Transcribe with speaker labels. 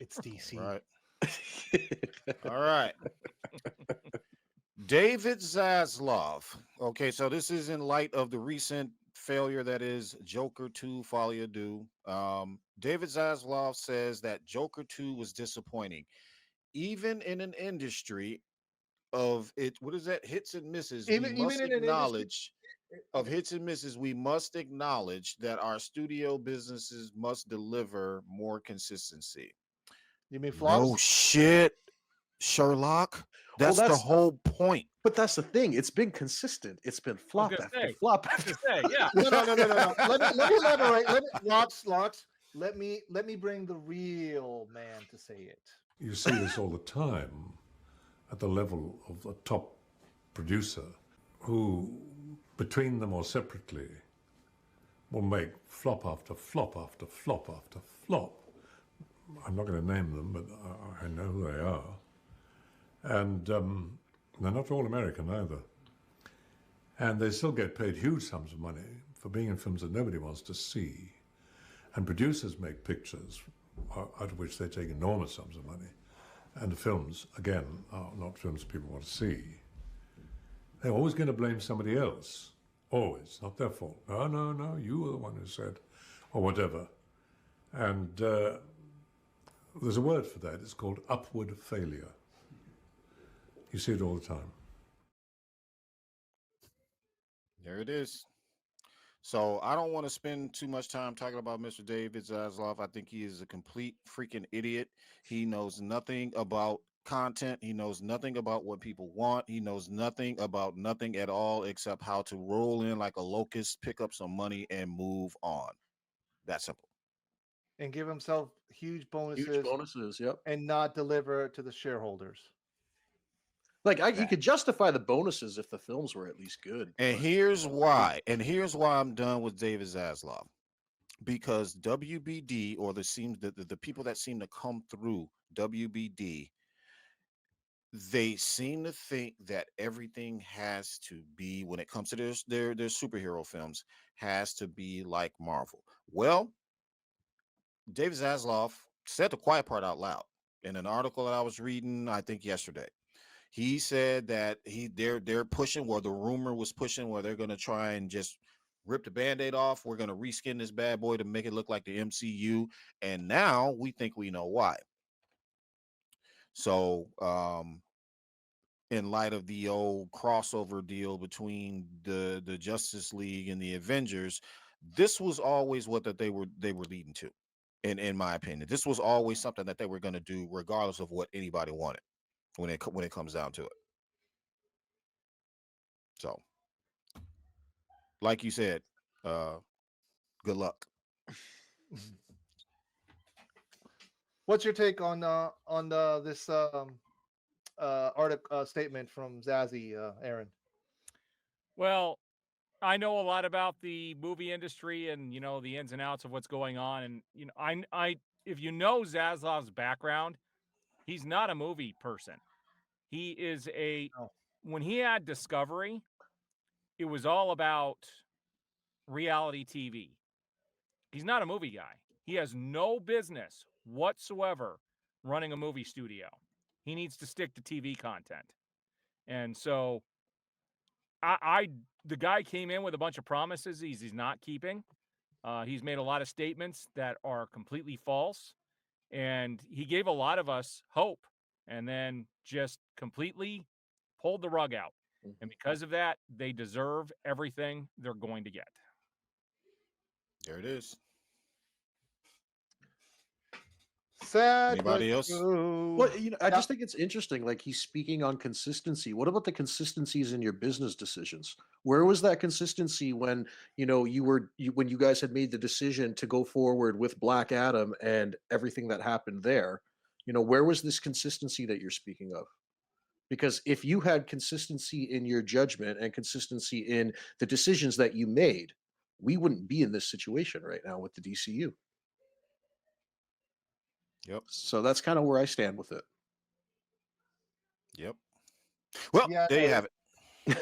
Speaker 1: It's DC.
Speaker 2: Right. All right. David Zaslav. Okay, so this is in light of the recent failure that is Joker 2 Folie Deux. David Zaslav says that Joker 2 was disappointing. Even in an industry of it, what is that? Hits and misses. We
Speaker 1: Even
Speaker 2: must
Speaker 1: in an industry.
Speaker 2: acknowledge of hits and misses. We must acknowledge that our studio businesses must deliver more consistency.
Speaker 1: You mean
Speaker 2: No
Speaker 1: flops?
Speaker 2: shit, Sherlock.
Speaker 3: Well,
Speaker 2: That's the whole point.
Speaker 3: but that's the thing. It's been consistent. It's been flop after flop after.
Speaker 1: Yeah. No. Let me elaborate. Lots. Let me bring the real man to say it.
Speaker 4: You see this all the time at the level of the top producer, who, between them or separately, will make flop after flop after flop after flop. I'm not going to name them, but I know who they are. And they're not all American either. And they still get paid huge sums of money for being in films that nobody wants to see. And producers make pictures out of which they take enormous sums of money. And the films, again, are not films people want to see. They're always going to blame somebody else. Always. Not their fault. No, you were the one who said, or whatever. And there's a word for that. It's called upward failure. You see it all the time.
Speaker 2: There it is. So I don't want to spend too much time talking about Mr. David Zaslav. I think he is a complete freaking idiot. He knows nothing about content. He knows nothing about what people want. He knows nothing about nothing at all except how to roll in like a locust, pick up some money, and move on. That simple.
Speaker 1: And give himself huge bonuses.
Speaker 3: Huge bonuses, yep.
Speaker 1: And not deliver to the shareholders.
Speaker 3: Like you could justify the bonuses if the films were at least good.
Speaker 2: And here's why. And here's why I'm done with David Zaslav. Because WBD, or the people that seem to come through WBD, they seem to think that everything has to be, when it comes to their superhero films, has to be like Marvel. Well, David Zaslav said the quiet part out loud in an article that I was reading, I think yesterday. He said that they're pushing, where the rumor was pushing, where they're going to try and just rip the Band-Aid off. We're going to reskin this bad boy to make it look like the MCU. And now we think we know why. So, in light of the old crossover deal between the Justice League and the Avengers, this was always what that they were leading to. In my opinion, this was always something that they were going to do, regardless of what anybody wanted. When it comes down to it. So, like you said, good luck.
Speaker 1: What's your take on this article statement from Zazie, Aaron?
Speaker 5: Well, I know a lot about the movie industry and the ins and outs of what's going on, and I if you know Zaslav's background, he's not a movie person. He is when he had Discovery, it was all about reality TV. He's not a movie guy. He has no business whatsoever running a movie studio. He needs to stick to TV content. And so the guy came in with a bunch of promises he's not keeping. He's made a lot of statements that are completely false. And he gave a lot of us hope, and then just completely pulled the rug out. And because of that, they deserve everything they're going to get.
Speaker 2: There it is.
Speaker 1: Sad.
Speaker 2: Anybody else?
Speaker 3: Well, I just think it's interesting. Like, he's speaking on consistency. What about the consistencies in your business decisions? Where was that consistency when when you guys had made the decision to go forward with Black Adam and everything that happened there? Where was this consistency that you're speaking of? Because if you had consistency in your judgment and consistency in the decisions that you made, we wouldn't be in this situation right now with the DCU.
Speaker 2: Yep.
Speaker 3: So that's kind of where I stand with it.
Speaker 2: Yep. Well, there you have it.